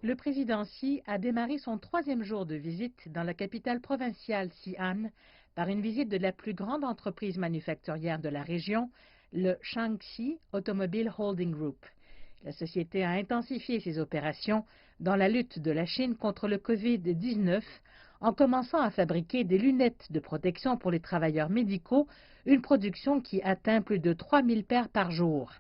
Le président Xi a démarré son troisième jour de visite dans la capitale provinciale Xi'an par une visite de la plus grande entreprise manufacturière de la région, le Shaanxi Automobile Holding Group. La société a intensifié ses opérations dans la lutte de la Chine contre le Covid-19 en commençant à fabriquer des lunettes de protection pour les travailleurs médicaux, une production qui atteint plus de 3000 paires par jour.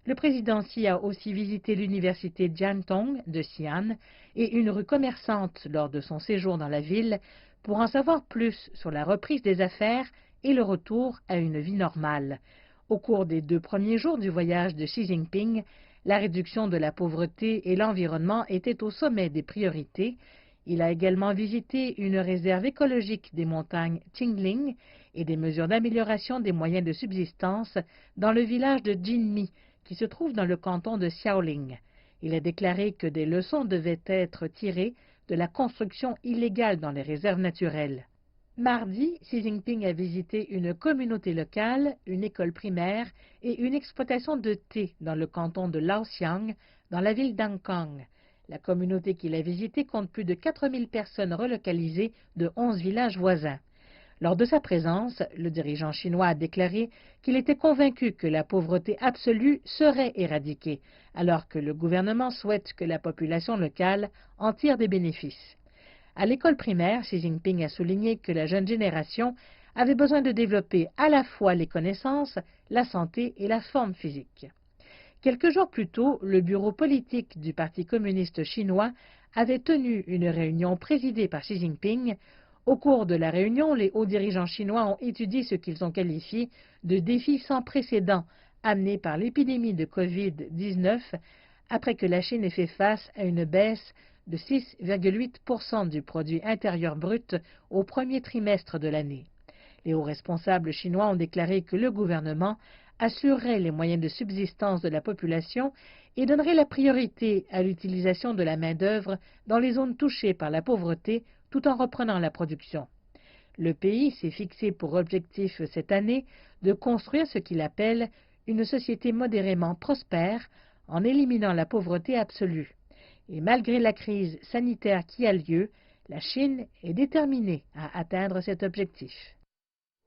Le président Xi a aussi visité l'université Jiantong de Xi'an et une rue commerçante lors de son séjour dans la ville pour en savoir plus sur la reprise des affaires et le retour à une vie normale. Au cours des 2 premiers jours du voyage de Xi Jinping, la réduction de la pauvreté et l'environnement étaient au sommet des priorités. Il a également visité une réserve écologique des montagnes Qingling et des mesures d'amélioration des moyens de subsistance dans le village de Jinmi, qui se trouve dans le canton de Xiaoling. Il a déclaré que des leçons devaient être tirées de la construction illégale dans les réserves naturelles. Mardi, Xi Jinping a visité une communauté locale, une école primaire et une exploitation de thé dans le canton de Laoxiang, dans la ville d'Ankang. La communauté qu'il a visitée compte plus de 4000 personnes relocalisées de 11 villages voisins. Lors de sa présence, le dirigeant chinois a déclaré qu'il était convaincu que la pauvreté absolue serait éradiquée, alors que le gouvernement souhaite que la population locale en tire des bénéfices. À l'école primaire, Xi Jinping a souligné que la jeune génération avait besoin de développer à la fois les connaissances, la santé et la forme physique. Quelques jours plus tôt, le bureau politique du Parti communiste chinois avait tenu une réunion présidée par Xi Jinping. Au cours de la réunion, les hauts dirigeants chinois ont étudié ce qu'ils ont qualifié de défis sans précédent amenés par l'épidémie de Covid-19 après que la Chine ait fait face à une baisse de 6,8% du produit intérieur brut au premier trimestre de l'année. Les hauts responsables chinois ont déclaré que le gouvernement assurerait les moyens de subsistance de la population et donnerait la priorité à l'utilisation de la main-d'œuvre dans les zones touchées par la pauvreté tout en reprenant la production. Le pays s'est fixé pour objectif cette année de construire ce qu'il appelle une société modérément prospère en éliminant la pauvreté absolue. Et malgré la crise sanitaire qui a lieu, la Chine est déterminée à atteindre cet objectif.